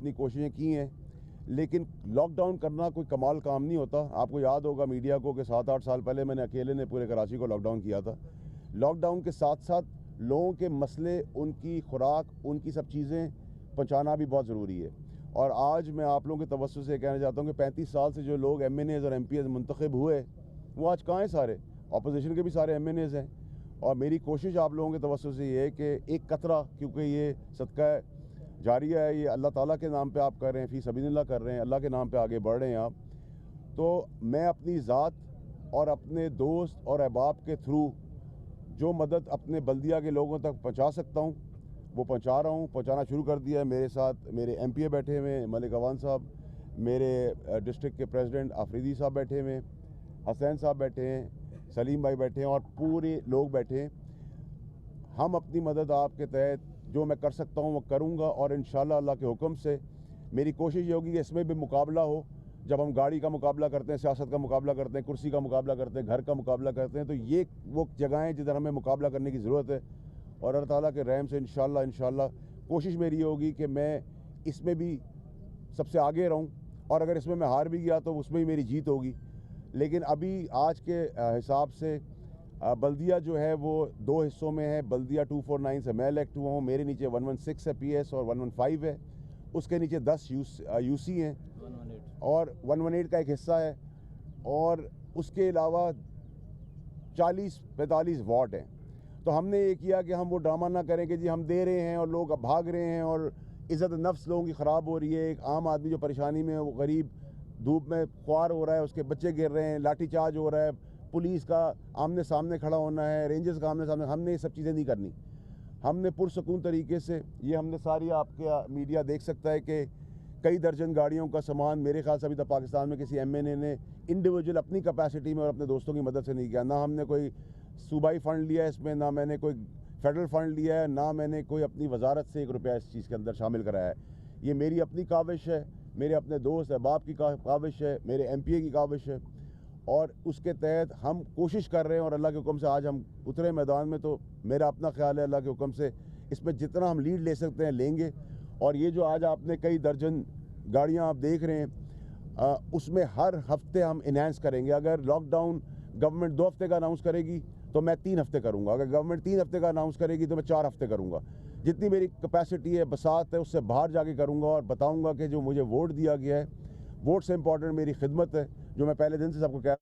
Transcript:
اپنی کوششیں کی ہیں، لیکن لاک ڈاؤن کرنا کوئی کمال کام نہیں ہوتا. آپ کو یاد ہوگا میڈیا کو کہ 7-8 سال پہلے میں نے اکیلے نے پورے کراچی کو لاک ڈاؤن کیا تھا. لاک ڈاؤن کے ساتھ ساتھ لوگوں کے مسئلے، ان کی خوراک، ان کی سب چیزیں پہنچانا بھی بہت ضروری ہے. اور آج میں آپ لوگوں کے توسط سے کہنا چاہتا ہوں کہ 35 سال سے جو لوگ ایم این ایز اور ایم پی ایز منتخب ہوئے وہ آج کہاں ہیں؟ سارے اپوزیشن کے بھی سارے ایم این ایز ہیں. اور میری کوشش آپ لوگوں کے توسط سے یہ ہے کہ ایک قطرہ، کیونکہ یہ صدقہ جاریہ ہے، یہ اللہ تعالیٰ کے نام پہ آپ کر رہے ہیں، فی سبیل اللہ کر رہے ہیں، اللہ کے نام پہ آگے بڑھ رہے ہیں آپ. تو میں اپنی ذات اور اپنے دوست اور احباب کے تھرو جو مدد اپنے بلدیہ کے لوگوں تک پہنچا سکتا ہوں وہ پہنچا رہا ہوں، پہنچانا شروع کر دیا ہے. میرے ساتھ میرے ایم پی اے بیٹھے ہوئے ہیں، ملک اوان صاحب، میرے ڈسٹرکٹ کے پریزیڈنٹ آفریدی صاحب بیٹھے ہوئے ہیں، حسین صاحب بیٹھے ہیں، سلیم بھائی بیٹھے ہیں، اور پورے لوگ بیٹھے ہیں. ہم اپنی مدد آپ کے تحت جو میں کر سکتا ہوں وہ کروں گا، اور انشاءاللہ اللہ کے حکم سے میری کوشش یہ ہوگی کہ اس میں بھی مقابلہ ہو. جب ہم گاڑی کا مقابلہ کرتے ہیں، سیاست کا مقابلہ کرتے ہیں، کرسی کا مقابلہ کرتے ہیں، گھر کا مقابلہ کرتے ہیں، تو یہ وہ جگہیں جدھر ہمیں مقابلہ کرنے کی ضرورت ہے. اور اللہ تعالیٰ کے رحم سے انشاءاللہ کوشش میری یہ ہوگی کہ میں اس میں بھی سب سے آگے رہوں، اور اگر اس میں ہار بھی گیا تو اس میں ہی میری جیت ہوگی. لیکن ابھی آج کے حساب سے بلدیہ جو ہے وہ 2 حصوں میں ہے. بلدیہ 249 سے میں الیکٹ ہوا ہوں، میرے نیچے 116 ہے پی ایس اور 115 ہے، اس کے نیچے 10 یو سی ہیں، اور 118 کا ایک حصہ ہے، اور اس کے علاوہ 40-45 وارڈ ہیں. تو ہم نے یہ کیا کہ ہم وہ ڈرامہ نہ کریں کہ جی ہم دے رہے ہیں اور لوگ بھاگ رہے ہیں اور عزت نفس لوگوں کی خراب ہو رہی ہے. ایک عام آدمی جو پریشانی میں ہے، وہ غریب دھوپ میں خوار ہو رہا ہے، اس کے بچے گر رہے ہیں، لاٹھی چارج ہو رہا ہے، پولیس کا آمنے سامنے کھڑا ہونا ہے، رینجرز کا آمنے سامنے. ہم نے یہ سب چیزیں نہیں کرنی. ہم نے پرسکون طریقے سے یہ ہم نے ساری، آپ کا میڈیا دیکھ سکتا ہے کہ کئی درجن گاڑیوں کا سامان میرے خیال سے ابھی تک پاکستان میں کسی ایم این اے نے انڈیویجول اپنی کیپیسٹی میں اور اپنے دوستوں کی مدد سے نہیں کیا. نہ ہم نے کوئی صوبائی فنڈ لیا ہے اس میں، نہ میں نے کوئی فیڈرل فنڈ لیا ہے، نہ میں نے کوئی اپنی وزارت سے 1 روپیہ اس چیز کے اندر شامل کرایا ہے. یہ میری اپنی کاوش ہے، میرے اپنے دوست احباب کی کاوش ہے، میرے ایم پی اے کی کاوش ہے، اور اس کے تحت ہم کوشش کر رہے ہیں. اور اللہ کے حکم سے آج ہم اترے میدان میں، تو میرا اپنا خیال ہے اللہ کے حکم سے اس میں جتنا ہم لیڈ لے سکتے ہیں لیں گے. اور یہ جو آج آپ نے کئی درجن گاڑیاں آپ دیکھ رہے ہیں، اس میں ہر ہفتے ہم انہینس کریں گے. اگر لاک ڈاؤن گورنمنٹ 2 ہفتے کا اناؤنس کرے گی تو میں 3 ہفتے کروں گا. اگر گورنمنٹ 3 ہفتے کا اناؤنس کرے گی تو میں 4 ہفتے کروں گا. جتنی میری کیپیسٹی ہے، بساط ہے، اس سے باہر جا کے کروں گا، اور بتاؤں گا کہ جو مجھے ووٹ دیا گیا ہے، ووٹ سے امپورٹنٹ میری خدمت ہے، جو میں پہلے دن سے سب کو کہہ